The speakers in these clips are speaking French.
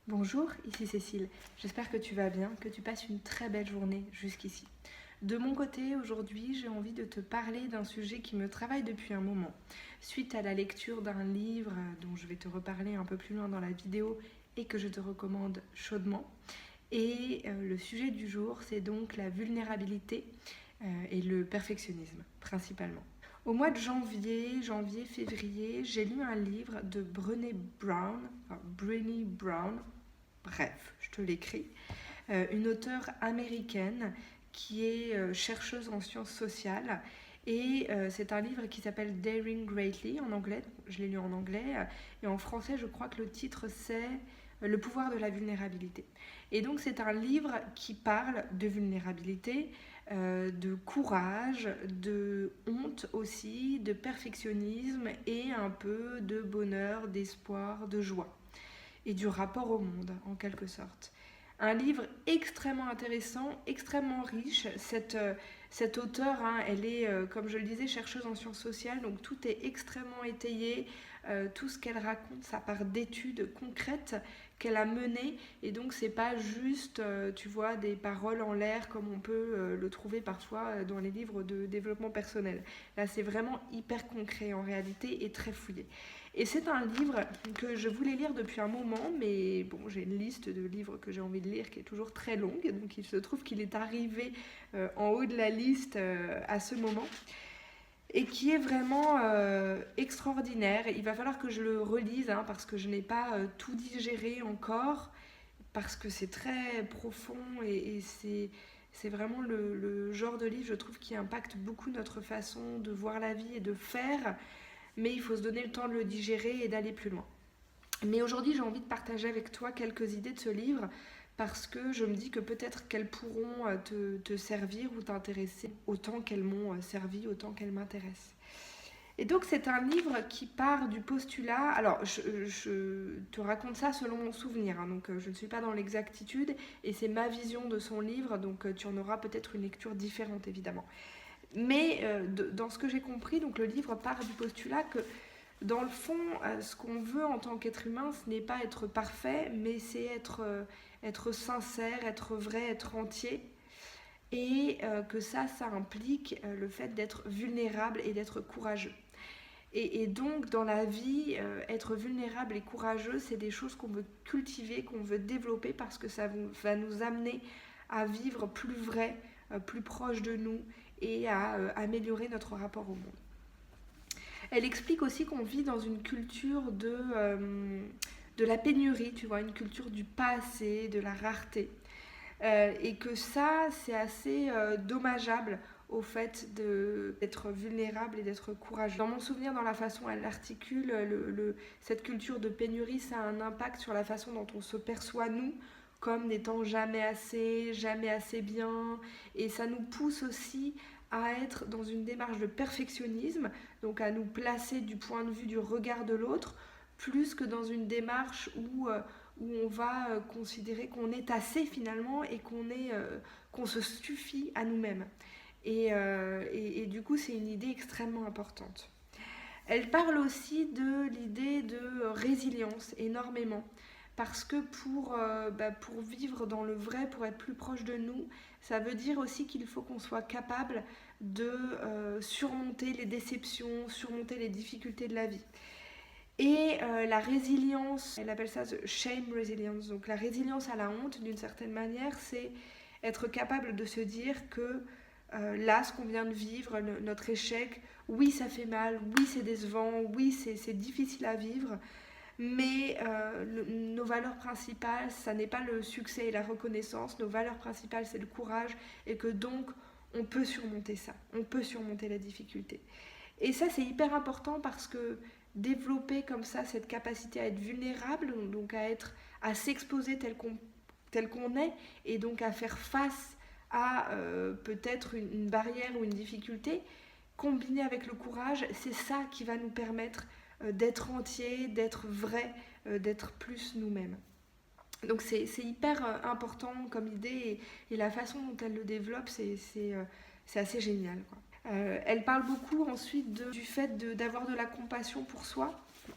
Bonjour, ici Cécile. J'espère que tu vas bien, que tu passes une très belle journée jusqu'ici. De mon côté, aujourd'hui, j'ai envie de te parler d'un sujet qui me travaille depuis un moment. Suite à la lecture d'un livre dont je vais te reparler un peu plus loin dans la vidéo et que je te recommande chaudement. Et le sujet du jour, c'est donc la vulnérabilité et le perfectionnisme, principalement. Au mois de février, j'ai lu un livre de Brené Brown, bref, je te l'écris, une auteure américaine qui est chercheuse en sciences sociales. Et c'est un livre qui s'appelle Daring Greatly en anglais, je l'ai lu en anglais, et en français je crois que le titre c'est Le pouvoir de la vulnérabilité. Et donc c'est un livre qui parle de vulnérabilité, de courage, de honte aussi, de perfectionnisme et un peu de bonheur, d'espoir, de joie et du rapport au monde en quelque sorte. Un livre extrêmement intéressant, extrêmement riche. Cette auteure, elle est, comme je le disais, chercheuse en sciences sociales, donc tout est extrêmement étayé. Tout ce qu'elle raconte, ça part d'études concrètes qu'elle a menées. Et donc, c'est pas juste, tu vois, des paroles en l'air comme on peut le trouver parfois dans les livres de développement personnel. Là, c'est vraiment hyper concret en réalité et très fouillé. Et c'est un livre que je voulais lire depuis un moment, mais bon, j'ai une liste de livres que j'ai envie de lire qui est toujours très longue, donc il se trouve qu'il est arrivé en haut de la liste à ce moment, et qui est vraiment extraordinaire. Il va falloir que je le relise, parce que je n'ai pas tout digéré encore, parce que c'est très profond et c'est vraiment le genre de livre, je trouve, qui impacte beaucoup notre façon de voir la vie et de faire, mais il faut se donner le temps de le digérer et d'aller plus loin. Mais aujourd'hui, j'ai envie de partager avec toi quelques idées de ce livre parce que je me dis que peut-être qu'elles pourront te servir ou t'intéresser autant qu'elles m'ont servi, autant qu'elles m'intéressent. Et donc c'est un livre qui part du postulat, alors je te raconte ça selon mon souvenir, donc je ne suis pas dans l'exactitude et c'est ma vision de son livre, donc tu en auras peut-être une lecture différente évidemment. Mais dans ce que j'ai compris, donc le livre part du postulat que dans le fond, ce qu'on veut en tant qu'être humain, ce n'est pas être parfait, mais c'est être sincère, être vrai, être entier. Et que ça implique le fait d'être vulnérable et d'être courageux. Et donc, dans la vie, être vulnérable et courageux, c'est des choses qu'on veut cultiver, qu'on veut développer parce que ça va nous amener à vivre plus vrai, plus proche de nous et à améliorer notre rapport au monde. Elle explique aussi qu'on vit dans une culture de la pénurie, tu vois, une culture du pas assez, de la rareté. Et que ça, c'est assez dommageable au fait d'être vulnérable et d'être courageux. Dans mon souvenir, dans la façon dont elle articule, cette culture de pénurie, ça a un impact sur la façon dont on se perçoit, nous, comme n'étant jamais assez bien. Et ça nous pousse aussi à être dans une démarche de perfectionnisme, donc à nous placer du point de vue du regard de l'autre, plus que dans une démarche où on va considérer qu'on est assez finalement et qu'on se suffit à nous-mêmes. Et du coup, c'est une idée extrêmement importante. Elle parle aussi de l'idée de résilience énormément. Parce que pour vivre dans le vrai, pour être plus proche de nous, ça veut dire aussi qu'il faut qu'on soit capable de surmonter les déceptions, surmonter les difficultés de la vie. Et la résilience, elle appelle ça the shame resilience, donc la résilience à la honte d'une certaine manière, c'est être capable de se dire que là, ce qu'on vient de vivre, notre échec, oui ça fait mal, oui c'est décevant, oui c'est difficile à vivre, mais nos valeurs principales, ça n'est pas le succès et la reconnaissance, nos valeurs principales c'est le courage et que donc on peut surmonter ça, on peut surmonter la difficulté. Et ça, c'est hyper important parce que développer comme ça cette capacité à être vulnérable, donc à s'exposer tel qu'on est, et donc à faire face à peut-être une barrière ou une difficulté, combiné avec le courage, c'est ça qui va nous permettre d'être entier, d'être vrai, d'être plus nous-mêmes. Donc c'est hyper important comme idée et la façon dont elle le développe, c'est assez génial, quoi. Elle parle beaucoup ensuite du fait d'avoir de la compassion pour soi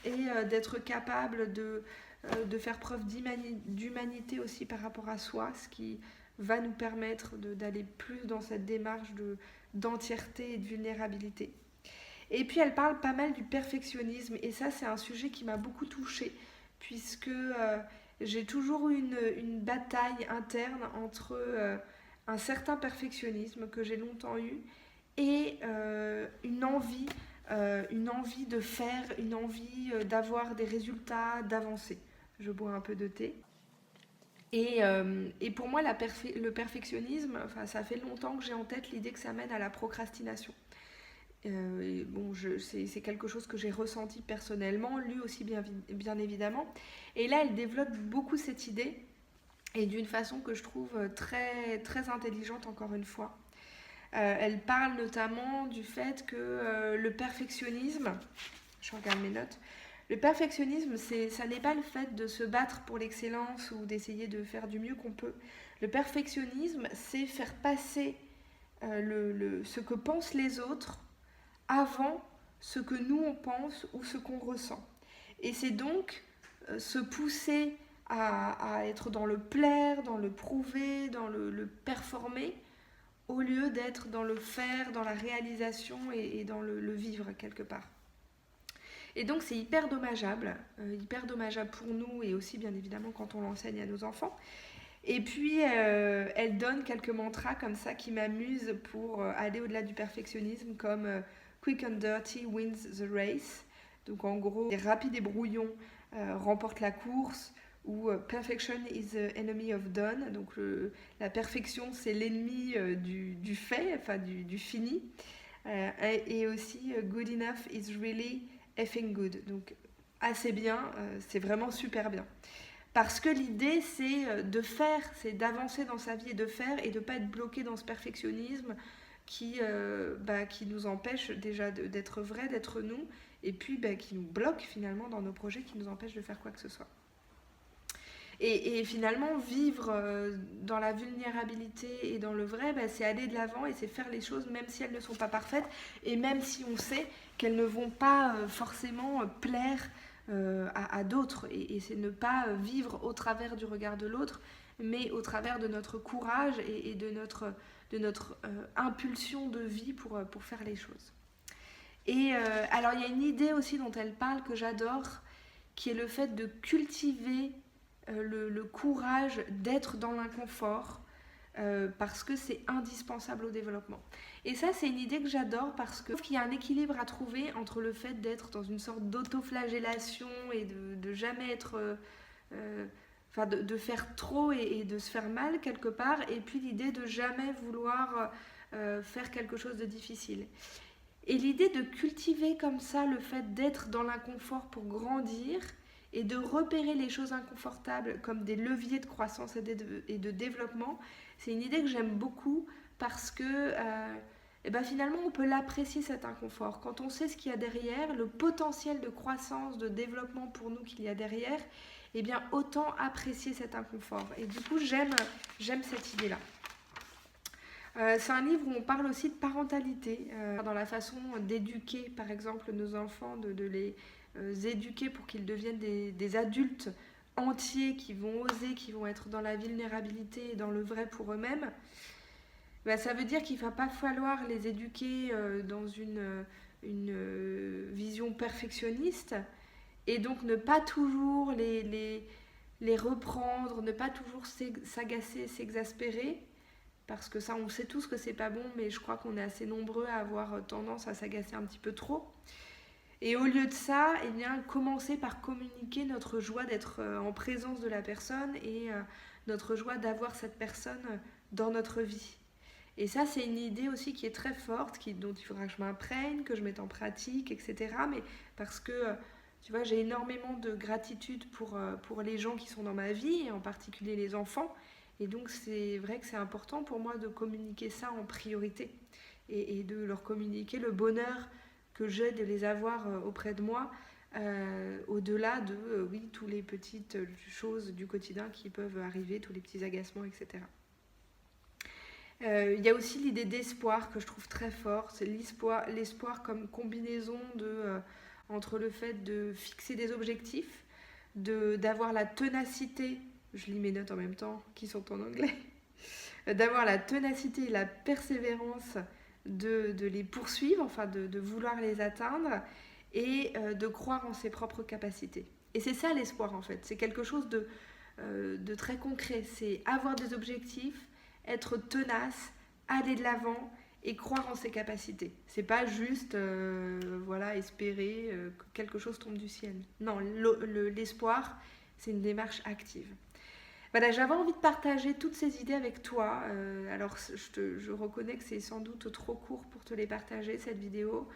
et d'être capable de faire preuve d'humanité aussi par rapport à soi, ce qui va nous permettre d'aller plus dans cette démarche d'entièreté et de vulnérabilité. Et puis elle parle pas mal du perfectionnisme, et ça c'est un sujet qui m'a beaucoup touchée, puisque j'ai toujours eu une bataille interne entre un certain perfectionnisme que j'ai longtemps eu et une envie de faire, une envie d'avoir des résultats, d'avancer. Je bois un peu de thé. Et pour moi, le perfectionnisme, enfin, ça fait longtemps que j'ai en tête l'idée que ça mène à la procrastination. Bon, c'est quelque chose que j'ai ressenti personnellement, lui aussi bien évidemment. Et là, elle développe beaucoup cette idée, et d'une façon que je trouve très, très intelligente encore une fois. Elle parle notamment du fait que le perfectionnisme, je regarde mes notes, le perfectionnisme, ça n'est pas le fait de se battre pour l'excellence ou d'essayer de faire du mieux qu'on peut. Le perfectionnisme, c'est faire passer ce que pensent les autres avant ce que nous on pense ou ce qu'on ressent. Et c'est donc se pousser à être dans le plaire, dans le prouver, dans le performer, au lieu d'être dans le faire, dans la réalisation et dans le vivre quelque part. Et donc c'est hyper dommageable pour nous et aussi bien évidemment quand on l'enseigne à nos enfants. Et puis elle donne quelques mantras comme ça qui m'amusent pour aller au-delà du perfectionnisme, comme Quick and Dirty wins the race. Donc en gros, rapide et brouillon remporte la course, ou Perfection is the enemy of done. Donc la perfection c'est l'ennemi du fait, enfin du fini. Et aussi Good enough is really effing good. Donc assez bien, c'est vraiment super bien. Parce que l'idée, c'est de faire, c'est d'avancer dans sa vie et de faire, et de ne pas être bloqué dans ce perfectionnisme qui nous empêche déjà d'être vrai, d'être nous, et puis qui nous bloque finalement dans nos projets, qui nous empêche de faire quoi que ce soit. Et finalement, vivre dans la vulnérabilité et dans le vrai, c'est aller de l'avant et c'est faire les choses même si elles ne sont pas parfaites, et même si on sait qu'elles ne vont pas forcément plaire à d'autres, et c'est ne pas vivre au travers du regard de l'autre, mais au travers de notre courage et de notre impulsion de vie pour faire les choses. Et alors il y a une idée aussi dont elle parle que j'adore, qui est le fait de cultiver le courage d'être dans l'inconfort, parce que c'est indispensable au développement. Et ça, c'est une idée que j'adore, parce que je trouve qu'il y a un équilibre à trouver entre le fait d'être dans une sorte d'autoflagellation et de jamais être... de faire trop et de se faire mal quelque part, et puis l'idée de jamais vouloir faire quelque chose de difficile. Et l'idée de cultiver comme ça le fait d'être dans l'inconfort pour grandir, et de repérer les choses inconfortables comme des leviers de croissance et de développement, c'est une idée que j'aime beaucoup, parce que finalement on peut l'apprécier cet inconfort. Quand on sait ce qu'il y a derrière, le potentiel de croissance, de développement pour nous qu'il y a derrière, autant apprécier cet inconfort. Et du coup j'aime cette idée-là. C'est un livre où on parle aussi de parentalité, dans la façon d'éduquer par exemple nos enfants, de les éduquer pour qu'ils deviennent des adultes entiers qui vont oser, qui vont être dans la vulnérabilité et dans le vrai pour eux-mêmes. Ça veut dire qu'il ne va pas falloir les éduquer dans une vision perfectionniste, et donc ne pas toujours les reprendre, ne pas toujours s'agacer, s'exaspérer, parce que ça on sait tous que c'est pas bon, mais je crois qu'on est assez nombreux à avoir tendance à s'agacer un petit peu trop. Et au lieu de ça, commencer par communiquer notre joie d'être en présence de la personne, et notre joie d'avoir cette personne dans notre vie. Et ça, c'est une idée aussi qui est très forte, dont il faudra que je m'imprègne, que je mette en pratique, etc. Mais parce que, tu vois, j'ai énormément de gratitude pour les gens qui sont dans ma vie, et en particulier les enfants. Et donc, c'est vrai que c'est important pour moi de communiquer ça en priorité, et de leur communiquer le bonheur que j'ai de les avoir auprès de moi, au-delà de tous les petites choses du quotidien qui peuvent arriver, tous les petits agacements, etc. Il y a aussi l'idée d'espoir que je trouve très forte. C'est l'espoir comme combinaison entre le fait de fixer des objectifs, d'avoir la ténacité, je lis mes notes en même temps qui sont en anglais, d'avoir la ténacité et la persévérance de les poursuivre, enfin de vouloir les atteindre et de croire en ses propres capacités. Et c'est ça l'espoir en fait, c'est quelque chose de très concret, c'est avoir des objectifs, être tenace, aller de l'avant et croire en ses capacités. C'est pas juste voilà, espérer que quelque chose tombe du ciel. Non, l'espoir, c'est une démarche active. Voilà, j'avais envie de partager toutes ces idées avec toi. Alors, je reconnais que c'est sans doute trop court pour te les partager, cette vidéo.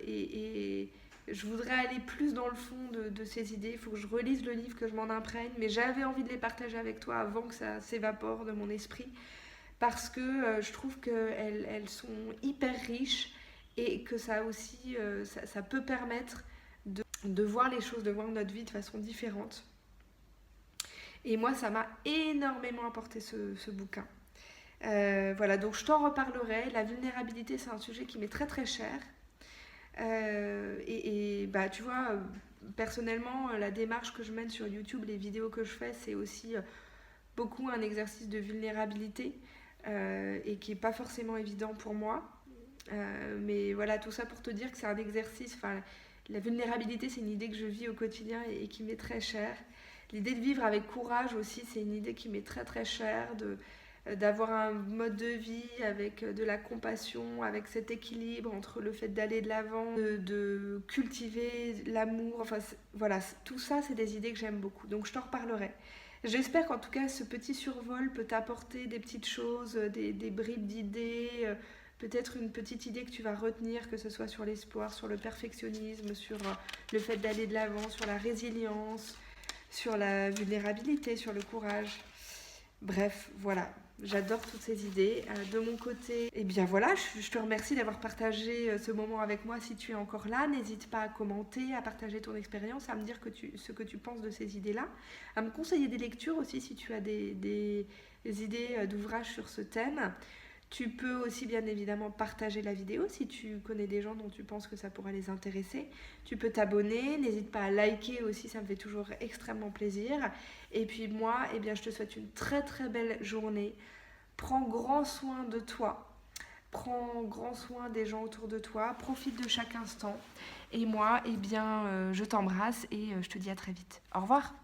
Et je voudrais aller plus dans le fond de ces idées. Il faut que je relise le livre, que je m'en imprègne. Mais j'avais envie de les partager avec toi avant que ça s'évapore de mon esprit. Parce que je trouve qu'elles sont hyper riches et que ça aussi, ça peut permettre de voir les choses, de voir notre vie de façon différente. Et moi, ça m'a énormément apporté ce bouquin. Voilà, donc je t'en reparlerai. La vulnérabilité, c'est un sujet qui m'est très très cher. Bah, tu vois, personnellement, la démarche que je mène sur YouTube, les vidéos que je fais, c'est aussi beaucoup un exercice de vulnérabilité et qui n'est pas forcément évident pour moi. Mais voilà, tout ça pour te dire que c'est un exercice. Enfin, la vulnérabilité, c'est une idée que je vis au quotidien et qui m'est très chère. L'idée de vivre avec courage aussi, c'est une idée qui m'est très très chère, d'avoir un mode de vie avec de la compassion, avec cet équilibre entre le fait d'aller de l'avant, de cultiver l'amour, enfin voilà, tout ça c'est des idées que j'aime beaucoup, donc je t'en reparlerai. J'espère qu'en tout cas ce petit survol peut t'apporter des petites choses, des bribes d'idées, peut-être une petite idée que tu vas retenir, que ce soit sur l'espoir, sur le perfectionnisme, sur le fait d'aller de l'avant, sur la résilience, sur la vulnérabilité, sur le courage. Bref, voilà, j'adore toutes ces idées. De mon côté, eh bien voilà, je te remercie d'avoir partagé ce moment avec moi. Si tu es encore là, n'hésite pas à commenter, à partager ton expérience, à me dire ce que tu penses de ces idées-là, à me conseiller des lectures aussi si tu as des idées d'ouvrages sur ce thème. Tu peux aussi bien évidemment partager la vidéo si tu connais des gens dont tu penses que ça pourrait les intéresser. Tu peux t'abonner, n'hésite pas à liker aussi, ça me fait toujours extrêmement plaisir. Et puis moi, eh bien, je te souhaite une très très belle journée. Prends grand soin de toi, prends grand soin des gens autour de toi, profite de chaque instant. Et moi, eh bien, je t'embrasse et je te dis à très vite. Au revoir.